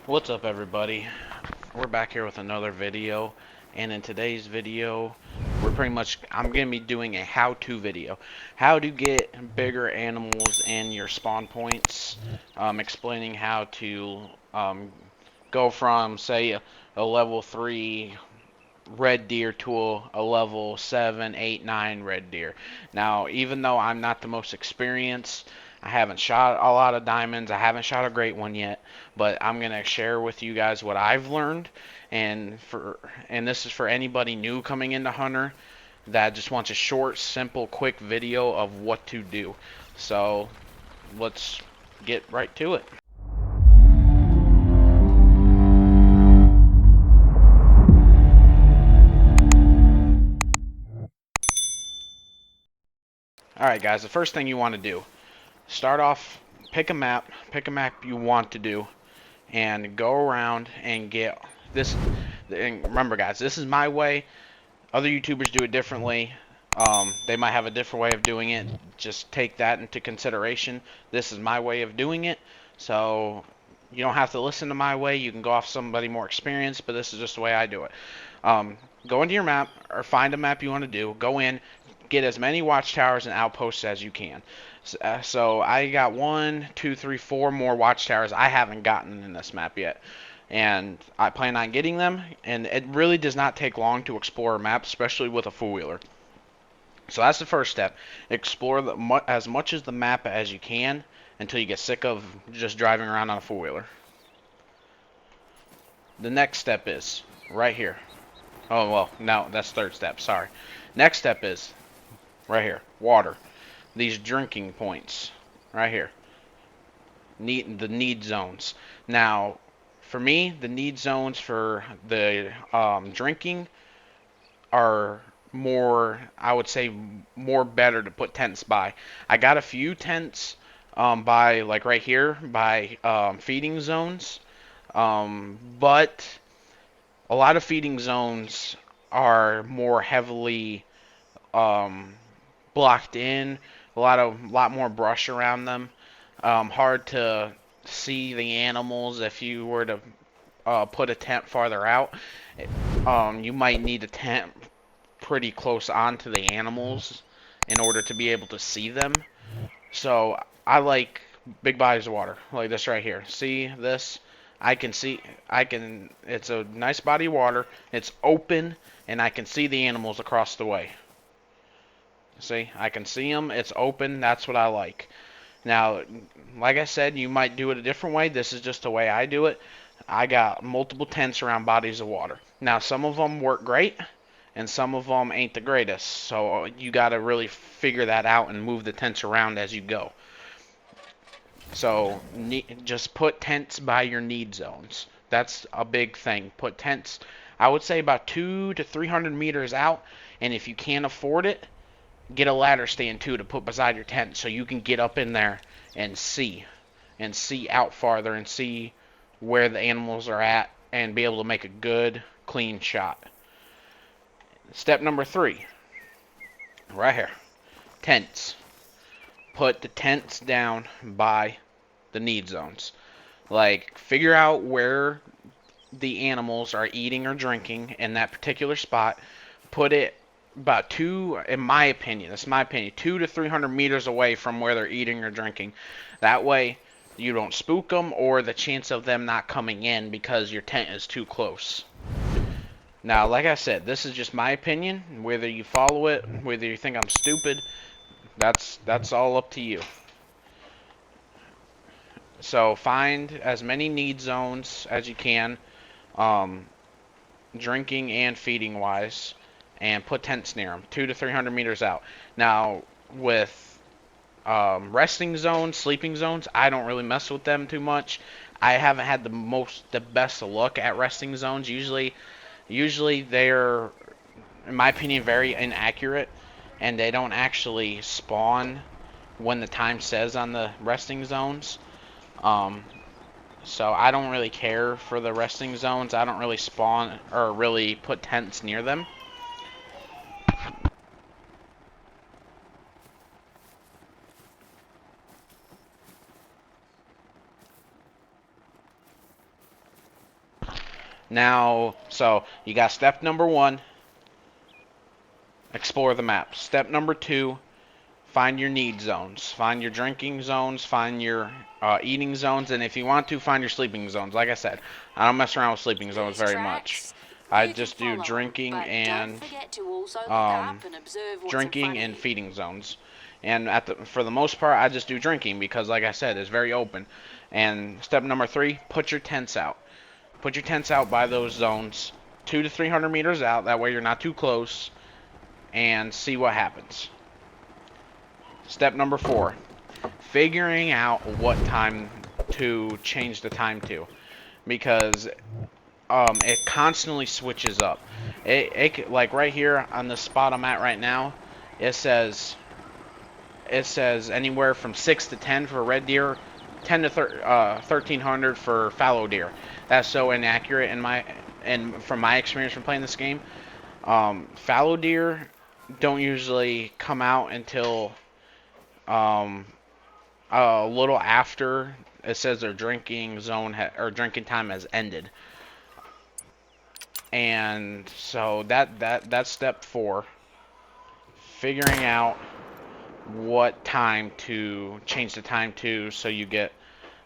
What's up, everybody? We're back here with another video, and in today's video I'm going to be doing a how-to video. How to get bigger animals in your spawn points, explaining how to go from, say, a level 3 red deer to a level 7, 8, 9 red deer. Now, even though I'm not the most experienced, I haven't shot a lot of diamonds, I haven't shot a great one yet, but I'm going to share with you guys what I've learned, and this is for anybody new coming into Hunter that just wants a short, simple, quick video of what to do. So, let's get right to it. Alright guys, the first thing you want to do, start off, pick a map you want to do, and go around and get this. And remember, guys, this is my way. Other YouTubers do it differently. They might have a different way of doing it. Just take that into consideration. This is my way of doing it. So you don't have to listen to my way. You can go off somebody more experienced, but this is just the way I do it. Go into your map or find a map you want to do. Go in, get as many watchtowers and outposts as you can. So I got 1, 2, 3, 4 more watchtowers I haven't gotten in this map yet, and I plan on getting them. And it really does not take long to explore a map, especially with a four-wheeler. So that's the first step. Explore as much as the map as you can until you get sick of just driving around on a four-wheeler. The next step is right here. Oh, well, no, that's third step. Sorry. Next step is right here. Water. These drinking points right here. The need zones. Now, for me, the need zones for the drinking are more, I would say, more better to put tents by. I got a few tents by, like right here, by feeding zones, but a lot of feeding zones are more heavily um, blocked in, a lot more brush around them. Hard to see the animals if you were to put a tent farther out. You might need a tent pretty close onto the animals in order to be able to see them. So I like big bodies of water, like this right here. See this? It's a nice body of water. It's open, and I can see the animals across the way. See, I can see them. It's open. That's what I like. Now, like I said, you might do it a different way. This is just the way I do it. I got multiple tents around bodies of water. Now, some of them work great, and some of them ain't the greatest. So you got to really figure that out and move the tents around as you go. So just put tents by your need zones. That's a big thing. Put tents, I would say about 200 to 300 meters out, and if you can't afford it, get a ladder stand too to put beside your tent so you can get up in there and see out farther and see where the animals are at and be able to make a good clean shot. Step number 3, right here, tents. Put the tents down by the need zones. Like, figure out where the animals are eating or drinking in that particular spot. Put it about in my opinion, that's my opinion, 200 to 300 meters away from where they're eating or drinking. That way, you don't spook them or the chance of them not coming in because your tent is too close. Now, like I said, this is just my opinion. Whether you follow it, whether you think I'm stupid, that's all up to you. So find as many need zones as you can, drinking and feeding wise, and put tents near them, 200 to 300 meters out. Now, with resting zones, sleeping zones, I don't really mess with them too much. I haven't had the best look at resting zones. Usually they're, in my opinion, very inaccurate, and they don't actually spawn when the time says on the resting zones. So I don't really care for the resting zones. I don't really spawn or really put tents near them. Now, so you got step number 1, explore the map. Step number 2, find your need zones. Find your drinking zones, find your eating zones, and if you want to, find your sleeping zones. Like I said, I don't mess around with sleeping zones These very much. tracks, I you can just do follow 'em, drinking but don't and forget to also look up and observe what's in front of you. feeding zones. And for the most part, I just do drinking because, like I said, it's very open. And step number 3, put your tents out. Put your tents out by those zones, 200 to 300 meters out. That way you're not too close, and see what happens. Step number 4, figuring out what time to change the time to, because it constantly switches up. Like right here on the spot I'm at right now, it says anywhere from 6 to 10 for red deer, 10 to 1300 for fallow deer. That's so inaccurate and from my experience from playing this game. Fallow deer don't usually come out until um, a little after it says their drinking zone or drinking time has ended. And so that's step 4, figuring out what time to change the time to so you get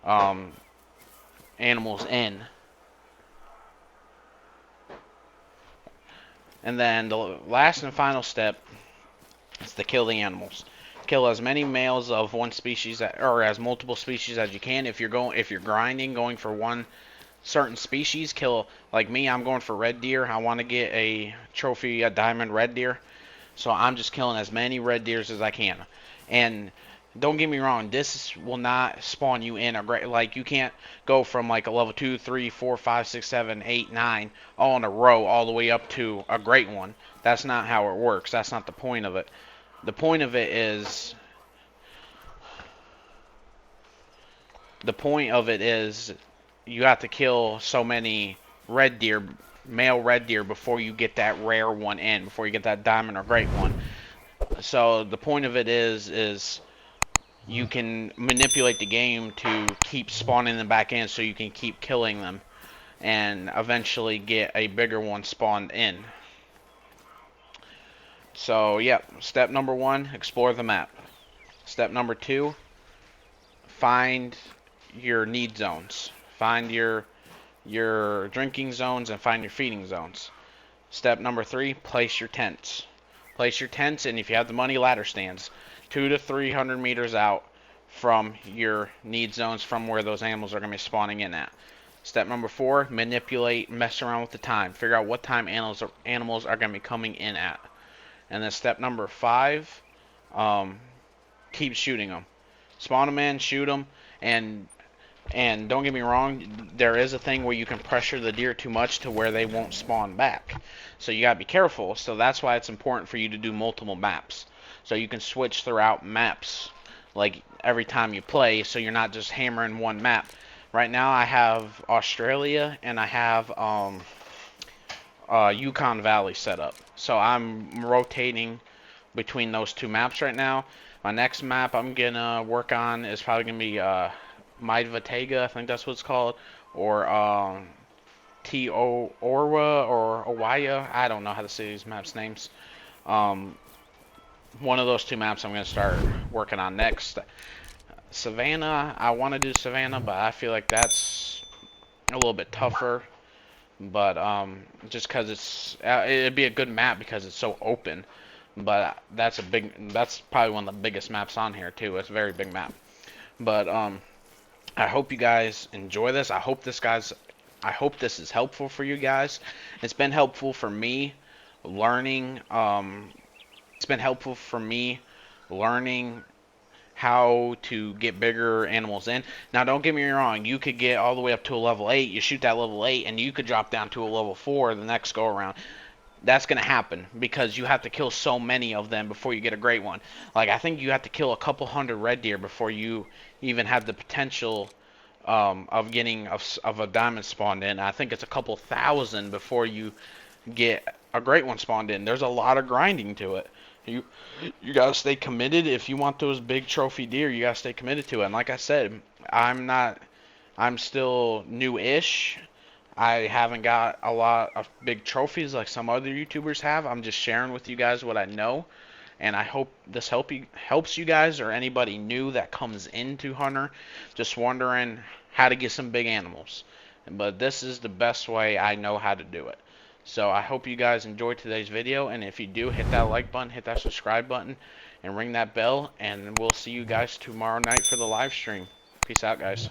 um, animals in. And then the last and final step is to kill the animals. Kill as many males of one species or as multiple species as you can. If you're grinding, going for one certain species, kill. Like me, I'm going for red deer. I want to get a trophy, a diamond red deer. So I'm just killing as many red deers as I can. And don't get me wrong, this will not spawn you in a great, like you can't go from like a level 2, 3, 4, 5, 6, 7, 8, 9 all in a row all the way up to a great one. That's not how it works. That's not the point of it. The point of it is you have to kill so many red deer, male red deer, before you get that rare one in, before you get that diamond or great one. So the point of it is you can manipulate the game to keep spawning them back in so you can keep killing them and eventually get a bigger one spawned in. So, yep, step number 1, explore the map. Step number 2, find your need zones. Find your drinking zones and find your feeding zones. Step number 3, place your tents. Place your tents, and if you have the money, ladder stands 200 to 300 meters out from your need zones, from where those animals are going to be spawning in at. Step number 4, manipulate, mess around with the time. Figure out what time animals are going to be coming in at. And then step number 5, keep shooting them. Spawn them in, shoot them, and don't get me wrong, there is a thing where you can pressure the deer too much to where they won't spawn back. So you gotta be careful. So that's why it's important for you to do multiple maps. So you can switch throughout maps, like every time you play, so you're not just hammering one map. Right now I have Australia and I have Yukon Valley set up. So I'm rotating between those two maps right now. My next map I'm gonna work on is probably gonna be Maidvatega, I think that's what it's called, or Orwa or Owaya. I don't know how to say these maps names. One of those two maps I'm gonna start working on next. Savannah, I want to do Savannah, but I feel like that's a little bit tougher. But just because it'd be a good map because it's so open. But that's probably one of the biggest maps on here too. It's a very big map. But I hope you guys enjoy this. I hope this is helpful for you guys. It's been helpful for me learning. It's been helpful for me learning how to get bigger animals in. Now, don't get me wrong. You could get all the way up to a level 8. You shoot that level 8, and you could drop down to a level 4 the next go around. That's going to happen because you have to kill so many of them before you get a great one. Like, I think you have to kill a couple hundred red deer before you even have the potential of getting of a diamond spawned in. I think it's a couple thousand before you get a great one spawned in. There's a lot of grinding to it. You gotta stay committed. If you want those big trophy deer, you gotta stay committed to it. And like I said, I'm still new-ish. I haven't got a lot of big trophies like some other YouTubers have. I'm just sharing with you guys what I know, and I hope this helps you guys or anybody new that comes into hunter, just wondering how to get some big animals. But this is the best way I know how to do it. So I hope you guys enjoyed today's video, and if you do, hit that like button, hit that subscribe button, and ring that bell, and we'll see you guys tomorrow night for the live stream. Peace out, guys.